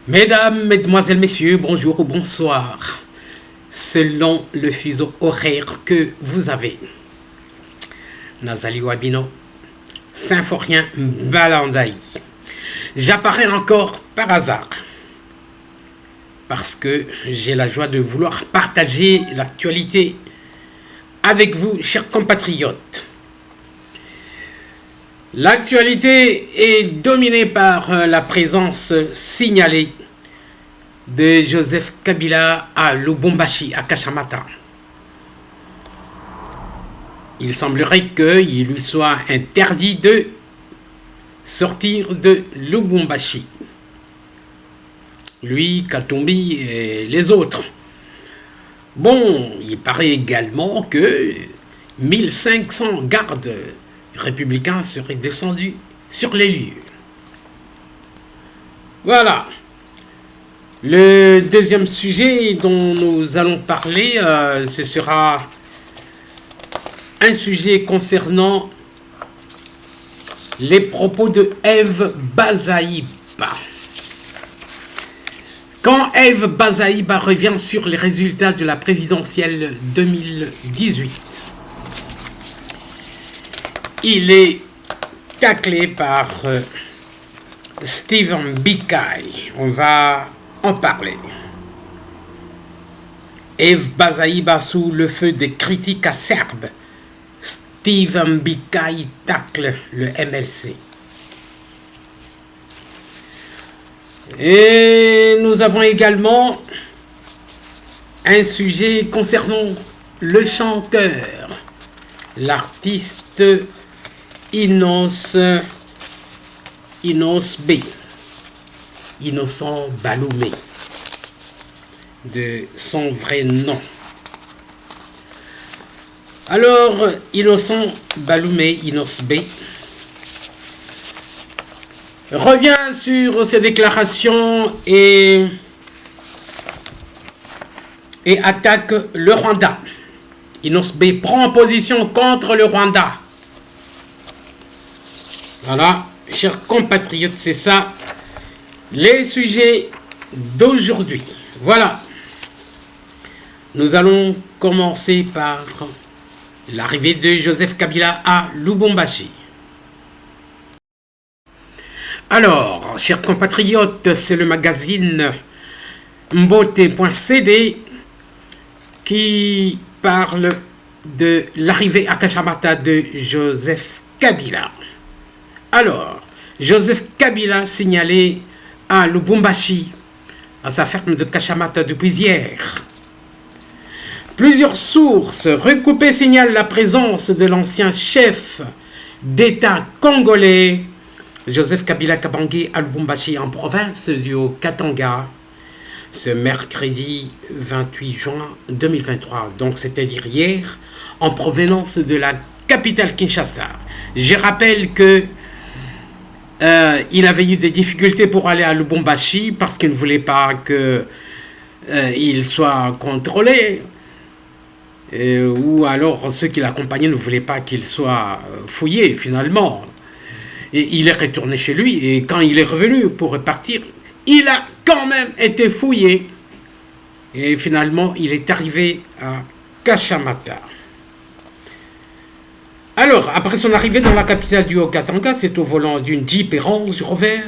Mesdames, Mesdemoiselles, Messieurs, bonjour ou bonsoir, selon le fuseau horaire que vous avez. Nazali Wabino, Symphorien Balandaï. J'apparais encore par hasard, parce que j'ai la joie de vouloir partager l'actualité avec vous, chers compatriotes. L'actualité est dominée par la présence signalée de Joseph Kabila à Lubumbashi, à Kashamata. Il semblerait qu'il lui soit interdit de sortir de Lubumbashi. Lui, Katumbi et les autres. Bon, il paraît également que 1500 gardes républicains seraient descendus sur les lieux. Voilà. Le deuxième sujet dont nous allons parler, ce sera un sujet concernant les propos de Eve Bazaïba. Quand Eve Bazaïba revient sur les résultats de la présidentielle 2018, il est taclé par Steven Bikai. On va en parler. Eve Bazaïba sous le feu des critiques acerbes. Steven Bikai tacle le MLC. Et nous avons également un sujet concernant le chanteur, l'artiste Innocent B. Innocent Baloumé, de son vrai nom. Alors, Innocent Baloumé, Innocent B, revient sur ses déclarations et attaque le Rwanda. Innocent B prend position contre le Rwanda. Voilà, chers compatriotes, c'est ça les sujets d'aujourd'hui. Voilà. Nous allons commencer par l'arrivée de Joseph Kabila à Lubumbashi. Alors, chers compatriotes, c'est le magazine Mbote.cd qui parle de l'arrivée à Kashamata de Joseph Kabila. Alors, Joseph Kabila signalé à Lubumbashi, à sa ferme de Kashamata depuis hier. Plusieurs sources recoupées signalent la présence de l'ancien chef d'État congolais, Joseph Kabila Kabange, à Lubumbashi, en province du Haut-Katanga, ce mercredi 28 juin 2023, donc c'est-à-dire hier, en provenance de la capitale Kinshasa. Je rappelle que il avait eu des difficultés pour aller à Lubumbashi parce qu'il ne voulait pas qu'il soit contrôlé, ou alors ceux qui l'accompagnaient ne voulaient pas qu'il soit fouillé finalement. Et il est retourné chez lui, et quand il est revenu pour repartir, il a quand même été fouillé. Et finalement, il est arrivé à Kashamata. Alors, après son arrivée dans la capitale du Haut-Katanga, c'est au volant d'une Jeep et Range Rover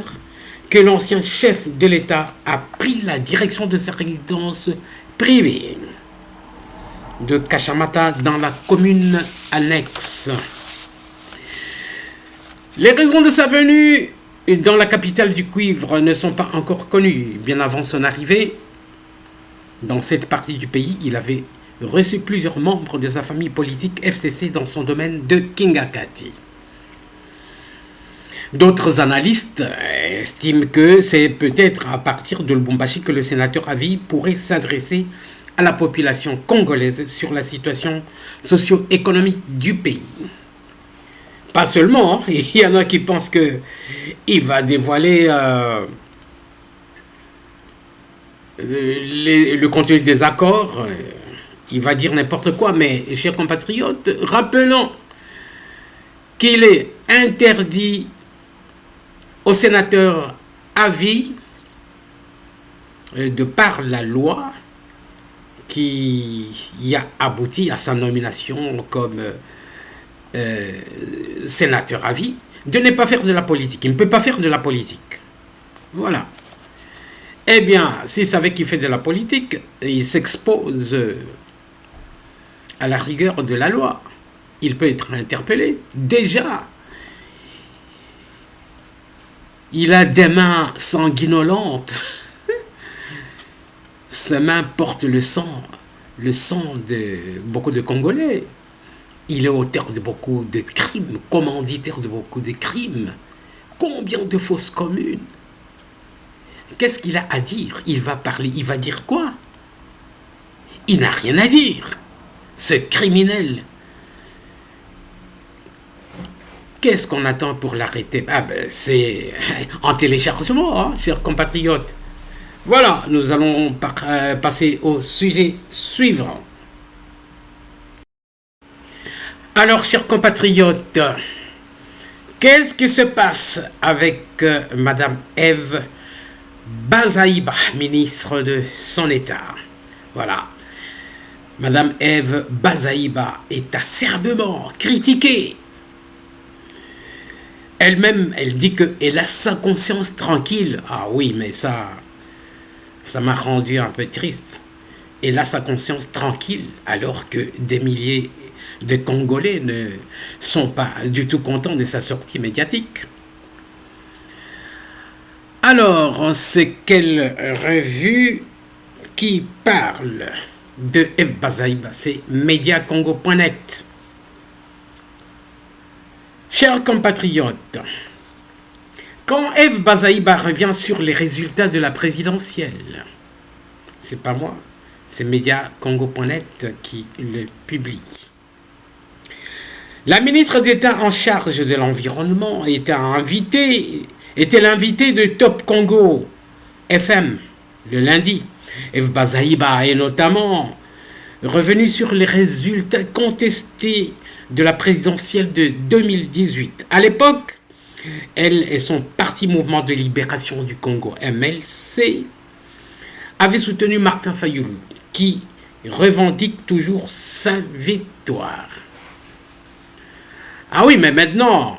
que l'ancien chef de l'État a pris la direction de sa résidence privée de Kashamata dans la commune annexe. Les raisons de sa venue dans la capitale du cuivre ne sont pas encore connues. Bien avant son arrivée, dans cette partie du pays, il avait reçu plusieurs membres de sa famille politique FCC dans son domaine de Kingakati. D'autres analystes estiment que c'est peut-être à partir de Lubumbashi que le sénateur Avi pourrait s'adresser à la population congolaise sur la situation socio-économique du pays. Pas seulement, il y en a qui pensent qu'il va dévoiler le contenu des accords, il va dire n'importe quoi, mais chers compatriotes, rappelons qu'il est interdit au sénateur Avi, de par la loi qui y a abouti à sa nomination comme sénateur à vie, de ne pas faire de la politique. Il ne peut pas faire de la politique. Voilà. Eh bien, s'il savait qu'il fait de la politique, il s'expose à la rigueur de la loi. Il peut être interpellé. Déjà, il a des mains sanguinolentes. Ses mains portent le sang de beaucoup de Congolais. Il est auteur de beaucoup de crimes, commanditaire de beaucoup de crimes. Combien de fausses communes? Qu'est-ce qu'il a à dire? Il va parler, il va dire quoi? Il n'a rien à dire. Ce criminel. Qu'est-ce qu'on attend pour l'arrêter? Ah ben, c'est en téléchargement, hein, chers compatriotes. Voilà, nous allons passer au sujet suivant. Alors, chers compatriotes, qu'est-ce qui se passe avec Madame Ève Bazaïba, ministre de son État? Voilà. Madame Ève Bazaïba est acerbement critiquée. Elle-même, elle dit qu'elle a sa conscience tranquille. Ah oui, mais ça m'a rendu un peu triste. Elle a sa conscience tranquille, alors que des milliers de Congolais ne sont pas du tout contents de sa sortie médiatique. Alors, c'est quelle revue qui parle de Ève Bazaïba? C'est mediacongo.net. Chers compatriotes, quand Ève Bazaïba revient sur les résultats de la présidentielle, c'est pas moi, c'est mediacongo.net qui le publie. La ministre d'État en charge de l'environnement était l'invitée de Top Congo FM le lundi. Ève Bazaïba est notamment revenue sur les résultats contestés de la présidentielle de 2018. À l'époque, elle et son parti Mouvement de Libération du Congo, MLC, avaient soutenu Martin Fayulu, qui revendique toujours sa victoire. Ah oui, mais maintenant,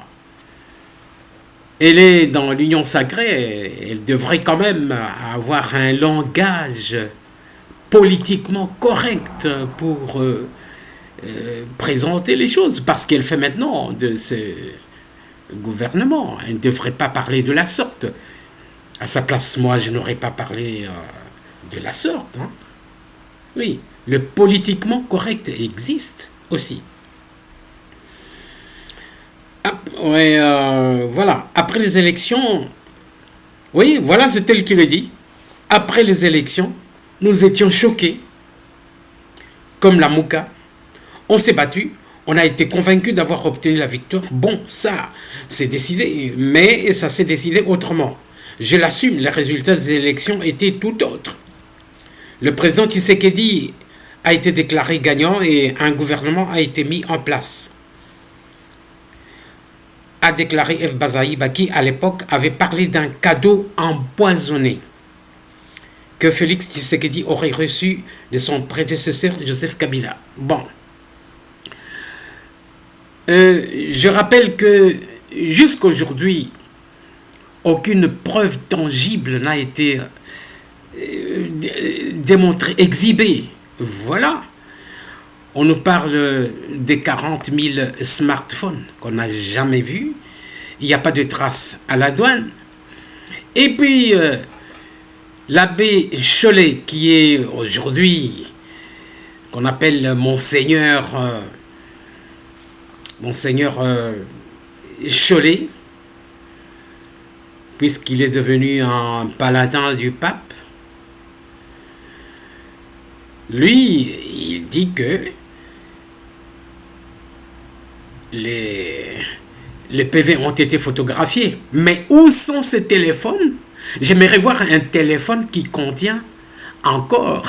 elle est dans l'union sacrée, elle devrait quand même avoir un langage politiquement correct pour présenter les choses, parce qu'elle fait maintenant de ce gouvernement. Elle ne devrait pas parler de la sorte. À sa place, moi, je n'aurais pas parlé de la sorte. Hein. Oui, le politiquement correct existe aussi. Ah, ouais, voilà. Après les élections, oui, voilà, c'est elle qui le dit. Après les élections, nous étions choqués, comme la Mouka. On s'est battu, on a été convaincus d'avoir obtenu la victoire. Bon, ça, c'est décidé, mais ça s'est décidé autrement. Je l'assume, les résultats des élections étaient tout autres. Le président Tshisekedi a été déclaré gagnant et un gouvernement a été mis en place, a déclaré F. Bazaïba, qui à l'époque avait parlé d'un cadeau empoisonné que Félix Tshisekedi aurait reçu de son prédécesseur Joseph Kabila. Bon. Je rappelle que jusqu'à aujourd'hui, aucune preuve tangible n'a été démontrée, exhibée. Voilà. On nous parle des 40 000 smartphones qu'on n'a jamais vus. Il n'y a pas de traces à la douane. Et puis, l'abbé Chollet, qui est aujourd'hui, qu'on appelle Monseigneur Chollet, puisqu'il est devenu un paladin du pape, lui, il dit que les PV ont été photographiés. Mais où sont ces téléphones? J'aimerais voir un téléphone qui contient encore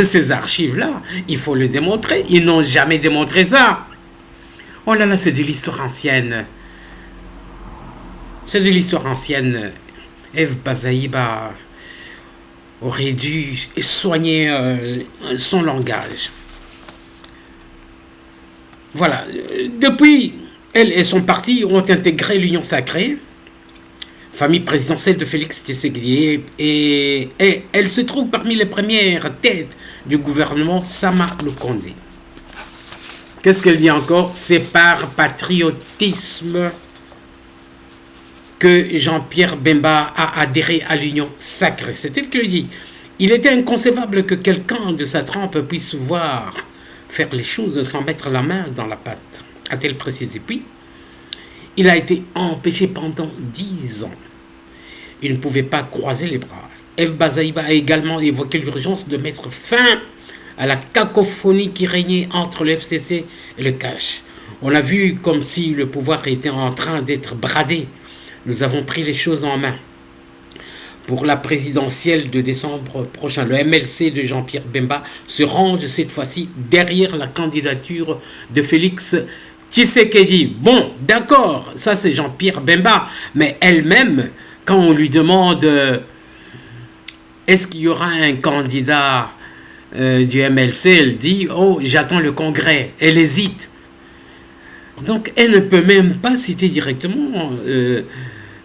ces archives-là. Il faut le démontrer. Ils n'ont jamais démontré ça. Oh là là, c'est de l'histoire ancienne. C'est de l'histoire ancienne. F. Bazaïba aurait dû soigner son langage. Voilà. Depuis, elle et son parti ont intégré l'Union sacrée, famille présidentielle de Félix Tshisekedi, et elle se trouve parmi les premières têtes du gouvernement Sama Lukonde. Qu'est-ce qu'elle dit encore? C'est par patriotisme que Jean-Pierre Bemba a adhéré à l'Union sacrée. C'est elle qui le dit. Il était inconcevable que quelqu'un de sa trempe puisse voir faire les choses sans mettre la main dans la pâte, a-t-elle précisé. Puis, il a été empêché pendant 10 ans. Il ne pouvait pas croiser les bras. F. Bazaïba a également évoqué l'urgence de mettre fin à la cacophonie qui régnait entre le FCC et le CACH. On a vu comme si le pouvoir était en train d'être bradé. Nous avons pris les choses en main. Pour la présidentielle de décembre prochain, le MLC de Jean-Pierre Bemba se range cette fois-ci derrière la candidature de Félix Tshisekedi. Bon, d'accord, ça c'est Jean-Pierre Bemba, mais elle-même, quand on lui demande est-ce qu'il y aura un candidat du MLC, elle dit oh, j'attends le congrès. Elle hésite. Donc elle ne peut même pas citer directement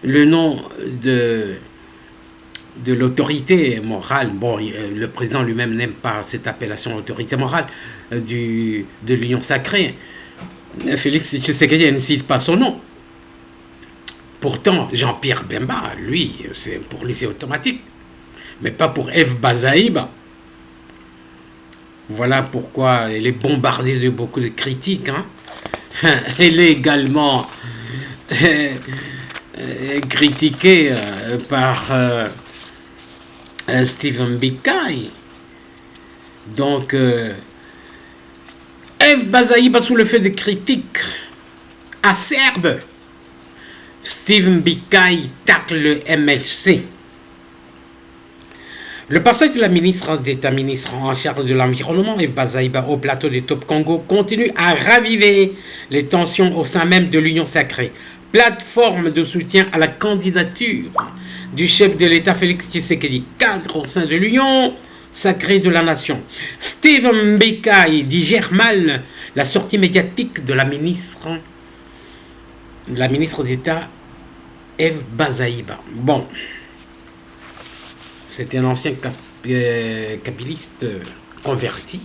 le nom de l'autorité morale. Bon, le président lui-même n'aime pas cette appellation autorité morale de l'Union sacrée. Félix Tshisekedi ne cite pas son nom. Pourtant, Jean-Pierre Bemba, lui, pour lui c'est automatique. Mais pas pour F. Bazaïba. Voilà pourquoi elle est bombardée de beaucoup de critiques. Hein. Elle est également critiquée par Stephen Bikai. Donc, F. Bazaïba sous le fait de critiques acerbes. Stephen Bikai tacle le MLC. Le passage de la ministre d'État, ministre en charge de l'environnement, F. Bazaïba, au plateau de Top Congo, continue à raviver les tensions au sein même de l'Union sacrée. Plateforme de soutien à la candidature du chef de l'État Félix Tshisekedi, cadre au sein de l'Union sacrée de la nation. Stephen Bikai digère mal la sortie médiatique de la ministre d'État F. Bazaïba. Bon, c'était un ancien capiliste converti.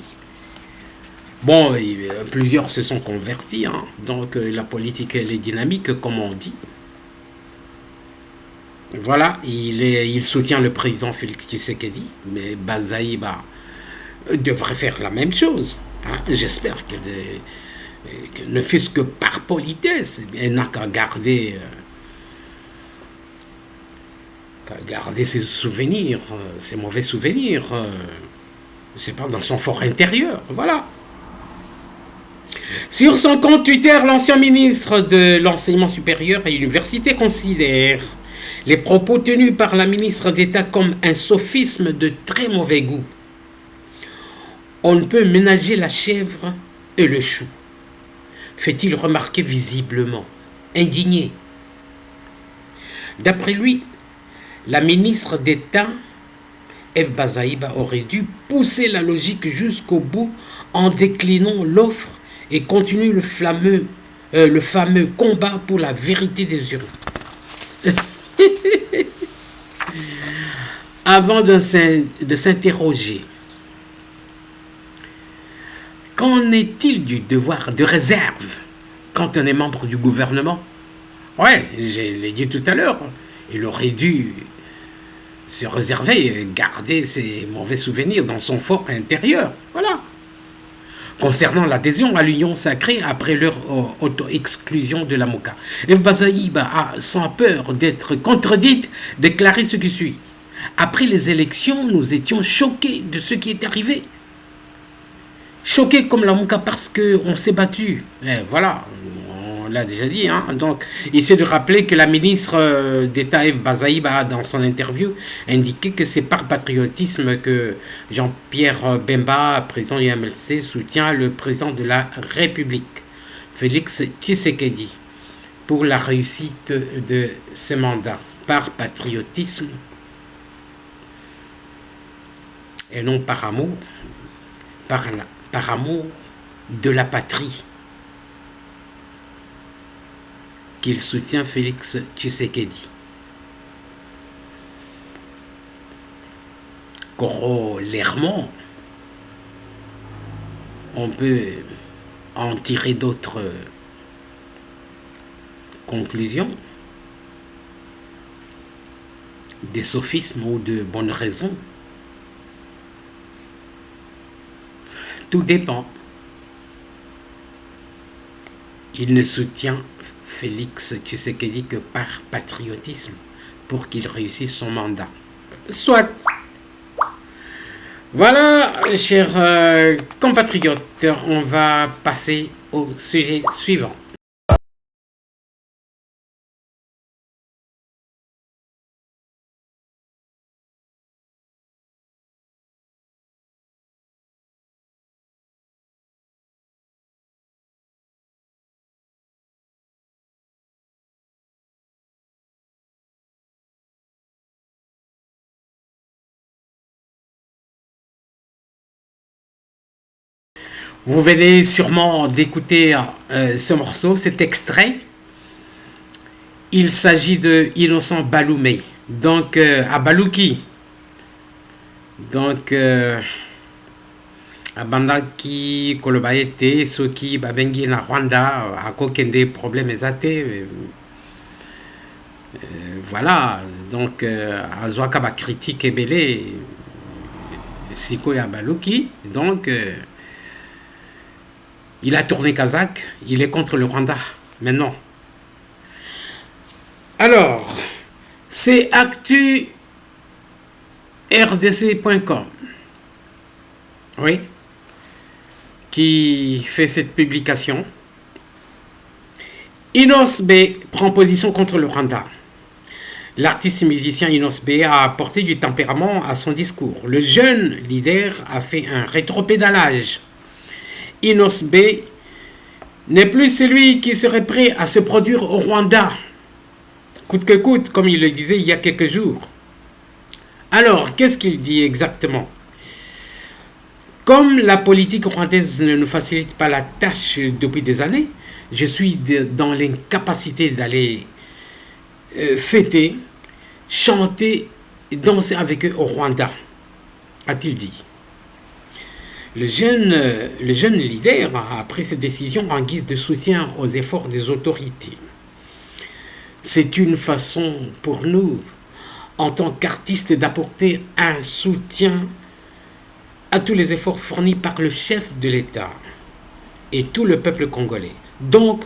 Bon, plusieurs se sont convertis, hein. Donc la politique, elle est dynamique, comme on dit. Voilà, il soutient le président Félix Tshisekedi, mais Bazaïba devrait faire la même chose, hein. J'espère que ne fût-ce que par politesse, elle n'a qu'à garder ses souvenirs, ses mauvais souvenirs, je sais pas, dans son fort intérieur. Voilà. Sur son compte Twitter, l'ancien ministre de l'Enseignement supérieur et université considère les propos tenus par la ministre d'État comme un sophisme de très mauvais goût. On ne peut ménager la chèvre et le chou, fait-il remarquer visiblement, indigné. D'après lui, la ministre d'État, Eve Bazaïba, aurait dû pousser la logique jusqu'au bout en déclinant l'offre et continuer le fameux combat pour la vérité des urnes. Avant de s'interroger, qu'en est-il du devoir de réserve quand on est membre du gouvernement? Ouais, je l'ai dit tout à l'heure, il aurait dû se réserver, garder ses mauvais souvenirs dans son fort intérieur. Voilà. Concernant l'adhésion à l'Union sacrée après leur auto-exclusion de la MOCA, Eve Bazaïba a, sans peur d'être contredite, déclaré ce qui suit. Après les élections, nous étions choqués de ce qui est arrivé. Choqués comme la MOCA parce qu'on s'est battu. Et voilà, on l'a déjà dit. Hein. Donc, il s'est de rappeler que la ministre d'État Eve Bazaïba, dans son interview, indiquait que c'est par patriotisme que Jean-Pierre Bemba, président du MLC, soutient le président de la République, Félix Tshisekedi, pour la réussite de ce mandat. Par patriotisme et non par amour, par amour de la patrie qu'il soutient Félix Tshisekedi. Corollairement, on peut en tirer d'autres conclusions, des sophismes ou de bonnes raisons. Tout dépend. Il ne soutient Félix Tshisekedi que par patriotisme pour qu'il réussisse son mandat. Soit. Voilà, chers compatriotes, on va passer au sujet suivant. Vous venez sûrement d'écouter ce morceau, cet extrait. Il s'agit de Innocent Baloumé, donc à Balouki. Donc, Abandaki, Kolobaete, Soki, Babengi, na Rwanda, à Kokende, problème ezate. Voilà, donc, à Zouakaba critique et belé, Siko et Balouki. Donc, il a tourné Kazakh, il est contre le Rwanda, maintenant. Alors, c'est actu-rdc.com, oui, qui fait cette publication. Inos B prend position contre le Rwanda. L'artiste et musicien Inos B a apporté du tempérament à son discours. Le jeune leader a fait un rétropédalage. Inos B n'est plus celui qui serait prêt à se produire au Rwanda, coûte que coûte, comme il le disait il y a quelques jours. Alors, qu'est-ce qu'il dit exactement? Comme la politique rwandaise ne nous facilite pas la tâche depuis des années, je suis dans l'incapacité d'aller fêter, chanter et danser avec eux au Rwanda, a-t-il dit. Le jeune leader a pris cette décision en guise de soutien aux efforts des autorités. C'est une façon pour nous, en tant qu'artistes, d'apporter un soutien à tous les efforts fournis par le chef de l'État et tout le peuple congolais. Donc,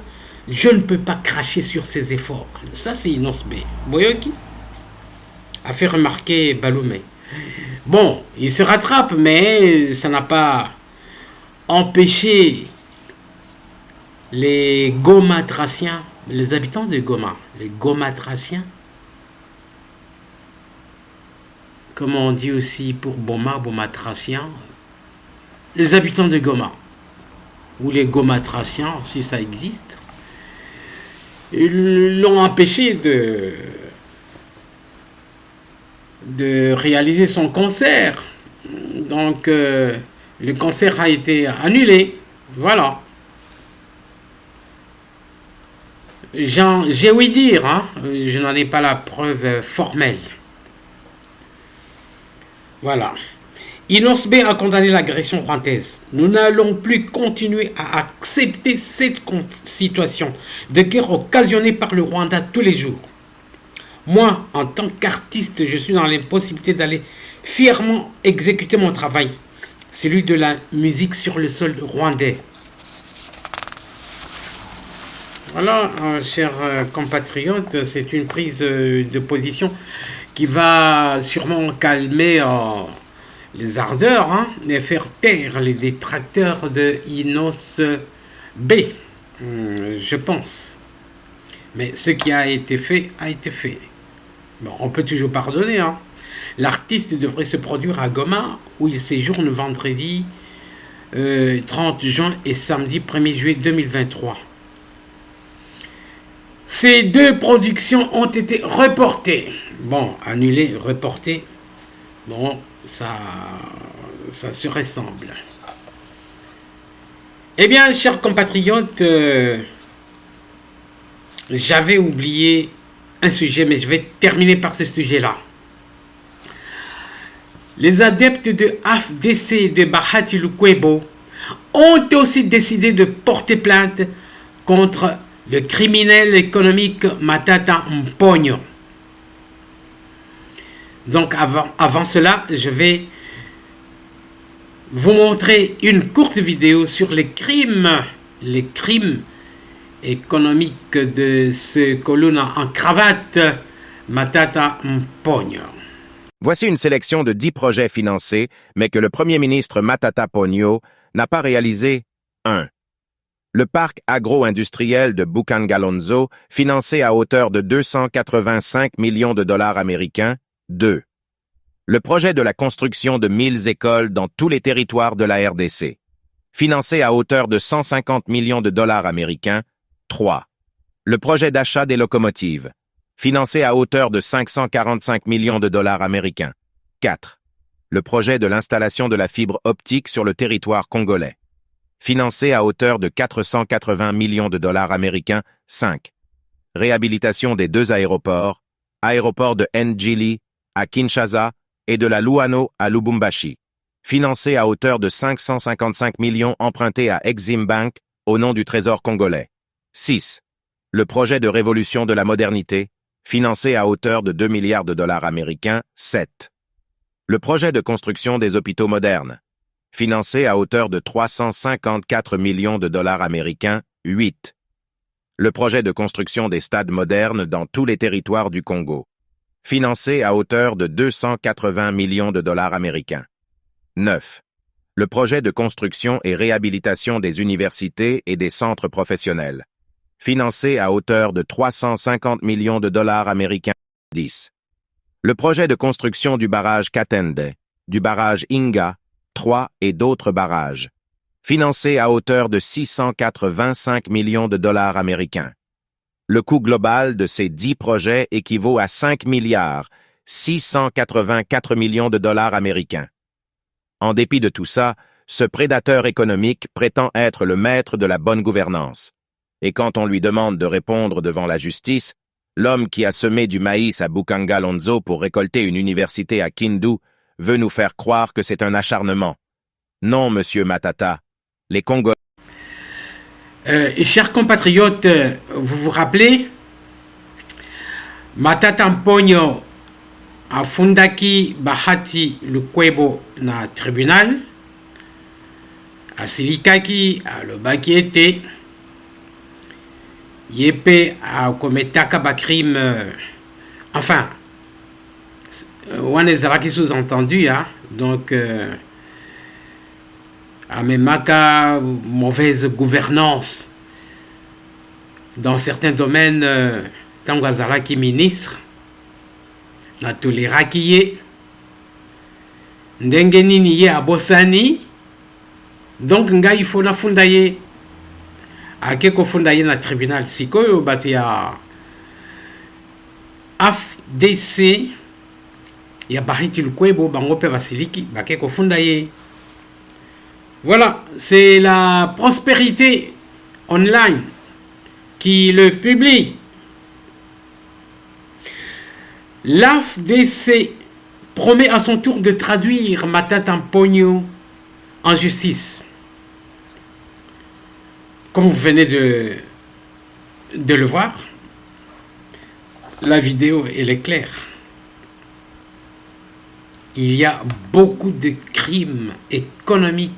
je ne peux pas cracher sur ces efforts. Ça, c'est Inosbe. Boyoki a fait remarquer Baloumé. Bon, il se rattrape, mais ça n'a pas empêché les Gomatraciens, les habitants de Goma, les Gomatraciens, comme on dit aussi pour Boma, Bomatraciens, les habitants de Goma, ou les Gomatraciens, si ça existe, ils l'ont empêché de réaliser son concert. Donc, le concert a été annulé. Voilà. J'ai ouï dire, hein, je n'en ai pas la preuve formelle. Voilà. Inosbe a condamné l'agression rwandaise. Nous n'allons plus continuer à accepter cette situation de guerre occasionnée par le Rwanda tous les jours. Moi, en tant qu'artiste, je suis dans l'impossibilité d'aller fièrement exécuter mon travail, celui de la musique sur le sol rwandais. Voilà, chers compatriotes, c'est une prise de position qui va sûrement calmer les ardeurs, hein, et faire taire les détracteurs de Inos B, je pense. Mais ce qui a été fait, a été fait. Bon, on peut toujours pardonner, hein. L'artiste devrait se produire à Goma, où il séjourne vendredi 30 juin et samedi 1er juillet 2023. Ces deux productions ont été reportées. Bon, annulées, reportées. Bon, ça se ressemble. Eh bien, chers compatriotes, j'avais oublié un sujet, mais je vais terminer par ce sujet-là. Les adeptes de AFDC de Bahati Lukwebo ont aussi décidé de porter plainte contre le criminel économique Matata Mponyo. Donc avant cela, je vais vous montrer une courte vidéo sur les crimes économiques de ce colonna en cravate, Matata Mponyo. Voici une sélection de 10 projets financés, mais que le Premier ministre Matata Ponyo n'a pas réalisé. 1. Le parc agro-industriel de Bukangalonzo, financé à hauteur de 285 millions de dollars américains. 2. Le projet de la construction de 1000 écoles dans tous les territoires de la RDC, financé à hauteur de 150 millions de dollars américains. 3. Le projet d'achat des locomotives, financé à hauteur de 545 millions de dollars américains. 4. Le projet de l'installation de la fibre optique sur le territoire congolais, financé à hauteur de 480 millions de dollars américains. 5. Réhabilitation des 2 aéroports, aéroport de Ndjili à Kinshasa et de la Luano à Lubumbashi, financé à hauteur de 555 millions empruntés à Exim Bank au nom du Trésor congolais. 6. Le projet de révolution de la modernité, financé à hauteur de 2 milliards de dollars américains. 7. Le projet de construction des hôpitaux modernes, financé à hauteur de 354 millions de dollars américains. 8. Le projet de construction des stades modernes dans tous les territoires du Congo, financé à hauteur de 280 millions de dollars américains. 9. Le projet de construction et réhabilitation des universités et des centres professionnels, financé à hauteur de 350 millions de dollars américains. 10. Le projet de construction du barrage Katende, du barrage Inga, 3 et d'autres barrages, financé à hauteur de 685 millions de dollars américains. Le coût global de ces 10 projets équivaut à 5 milliards 684 millions de dollars américains. En dépit de tout ça, ce prédateur économique prétend être le maître de la bonne gouvernance. Et quand on lui demande de répondre devant la justice, l'homme qui a semé du maïs à Bukangalonzo pour récolter une université à Kindu veut nous faire croire que c'est un acharnement. Non, monsieur Matata. Les Congolais... Chers compatriotes, vous vous rappelez, Matata Mponyo afundaki Bahati Lukwebo na tribunal, asilikaki alobaki ete yepe akometaka bacrime, enfin wana ezalaki sous-entendu, hein? Donc amemaka mauvaise gouvernance dans certains domaines, tango azalaki ministre natoleraki ye ndenge nini ye abosani, donc ngai il faut nafunda ye ake kofunda ye na tribunal. Sikoyo bato ya AFDC ya Bahati Lukwebo bango pe basiliki bake kofunda ye. Voilà, c'est la prospérité online qui le publie. L'AFDC promet à son tour de traduire Matata Mponyo en justice. Comme vous venez de le voir, la vidéo elle est claire. Il y a beaucoup de crimes économiques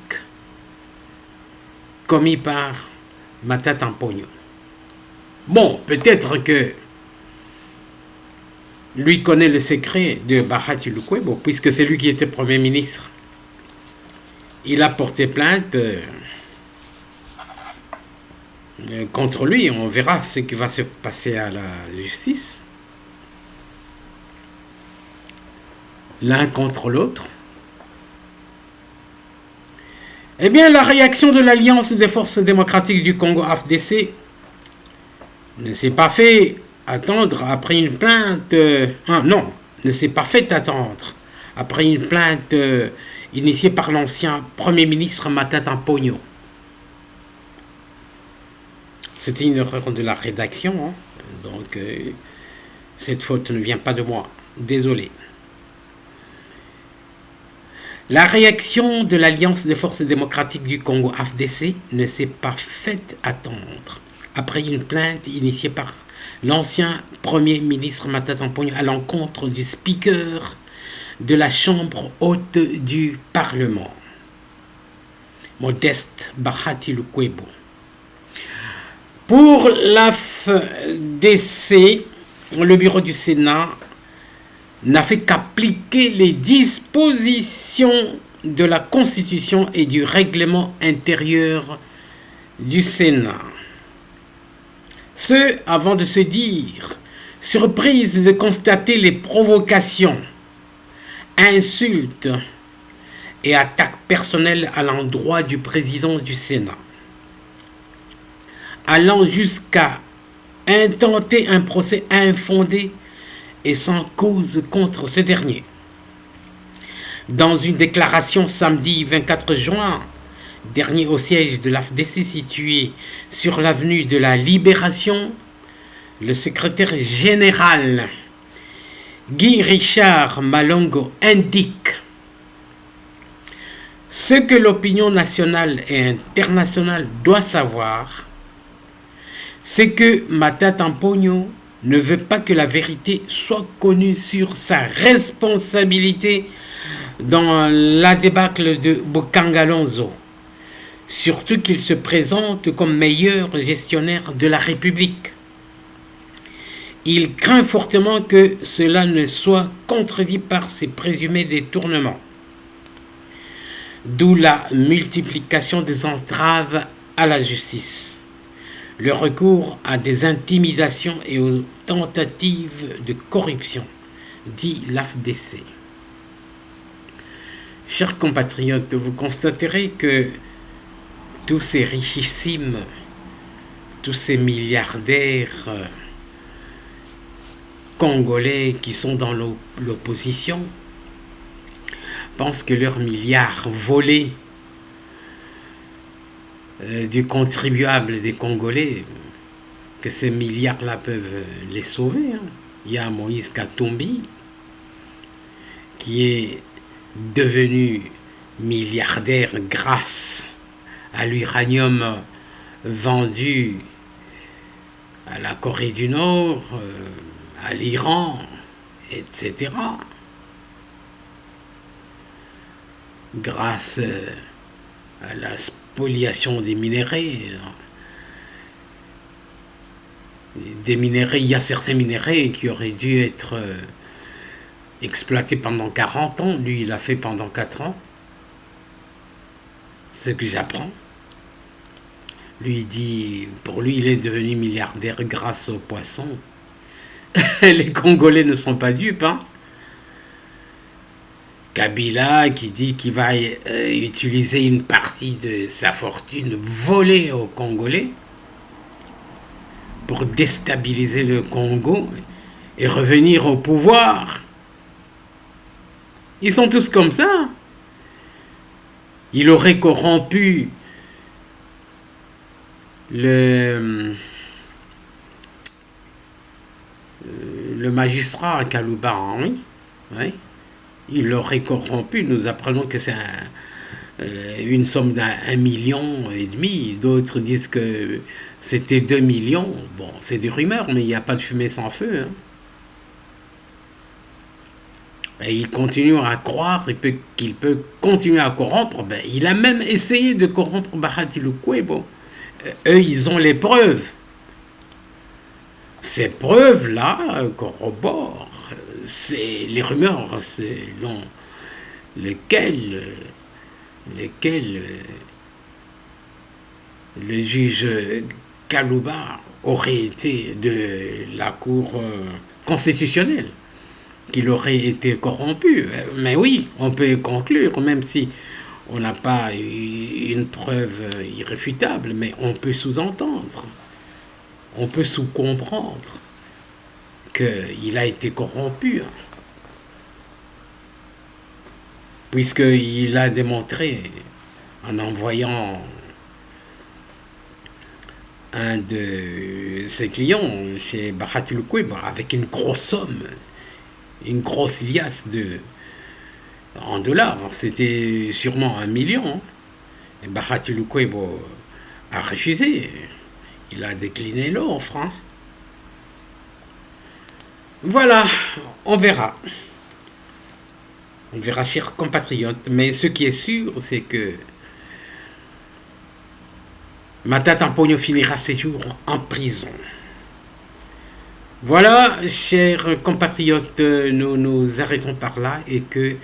commis par Matata Mponyo. Bon, peut-être que lui connaît le secret de Bahati Lukwebo, puisque c'est lui qui était Premier ministre. Il a porté plainte contre lui. On verra ce qui va se passer à la justice. L'un contre l'autre. Eh bien, la réaction de l'Alliance des forces démocratiques du Congo, AFDC, ne s'est pas fait attendre après une plainte... ne s'est pas fait attendre après une plainte initiée par l'ancien Premier ministre Matata Mponyo. C'était une erreur de la rédaction, hein. Donc cette faute ne vient pas de moi. Désolé. La réaction de l'Alliance des forces démocratiques du Congo, AFDC, ne s'est pas faite attendre après une plainte initiée par l'ancien Premier ministre Matata Mponyo à l'encontre du speaker de la Chambre haute du Parlement, Modeste Bahati Lukwebo. Pour l'AFDC, le bureau du Sénat n'a fait qu'appliquer les dispositions de la Constitution et du règlement intérieur du Sénat. Ce, avant de se dire surprise de constater les provocations, insultes et attaques personnelles à l'endroit du président du Sénat, allant jusqu'à intenter un procès infondé et sans cause contre ce dernier. Dans une déclaration samedi 24 juin dernier au siège de l'AFDC situé sur l'avenue de la Libération, le secrétaire général Guy Richard Malongo indique ce que l'opinion nationale et internationale doit savoir, c'est que Matata Mponyo ne veut pas que la vérité soit connue sur sa responsabilité dans la débâcle de Bukangalonzo, surtout qu'il se présente comme meilleur gestionnaire de la République. Il craint fortement que cela ne soit contredit par ses présumés détournements, d'où la multiplication des entraves à la justice, le recours à des intimidations et aux tentatives de corruption, dit l'AFDC. Chers compatriotes, vous constaterez que tous ces richissimes, tous ces milliardaires congolais qui sont dans l'opposition pensent que leurs milliards volés du contribuable des Congolais, que ces milliards-là peuvent les sauver. Hein. Il y a Moïse Katumbi qui est devenu milliardaire grâce à l'uranium vendu à la Corée du Nord, à l'Iran, etc. Grâce à la spoliation des minéraux. Des minéraux, il y a certains minéraux qui auraient dû être exploités pendant 40 ans. Lui, il l'a fait pendant 4 ans. Ce que j'apprends. Lui, il dit, pour lui, il est devenu milliardaire grâce aux poissons. Les Congolais ne sont pas dupes, hein. Kabila qui dit qu'il va utiliser une partie de sa fortune volée aux Congolais pour déstabiliser le Congo et revenir au pouvoir. Ils sont tous comme ça. Il aurait corrompu le magistrat à Kalouba, hein, oui. Oui. Il l'aurait corrompu. Nous apprenons que c'est une somme d'1,5 million. D'autres disent que c'était 2 millions. Bon, c'est des rumeurs, mais il n'y a pas de fumée sans feu. Hein. Et il continue à croire qu'il peut continuer à corrompre. Ben, il a même essayé de corrompre Bahati Lukwebo. Eux, ils ont les preuves. Ces preuves-là corroborent. C'est les rumeurs selon lesquelles le juge Kalouba aurait été de la Cour constitutionnelle, qu'il aurait été corrompu. Mais oui, on peut conclure, même si on n'a pas une preuve irréfutable, mais on peut sous-entendre, on peut sous-comprendre qu'il a été corrompu, puisqu'il a démontré en envoyant un de ses clients chez Bahati Lukwebo avec une grosse somme, une grosse liasse en dollars. C'était sûrement 1 million. Et Bahati Lukwebo a refusé. Il a décliné l'offre. Hein. Voilà, on verra. On verra, chers compatriotes. Mais ce qui est sûr, c'est que Matata Ponyo finira ses jours en prison. Voilà, chers compatriotes, nous nous arrêtons par là et que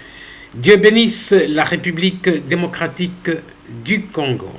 Dieu bénisse la République démocratique du Congo.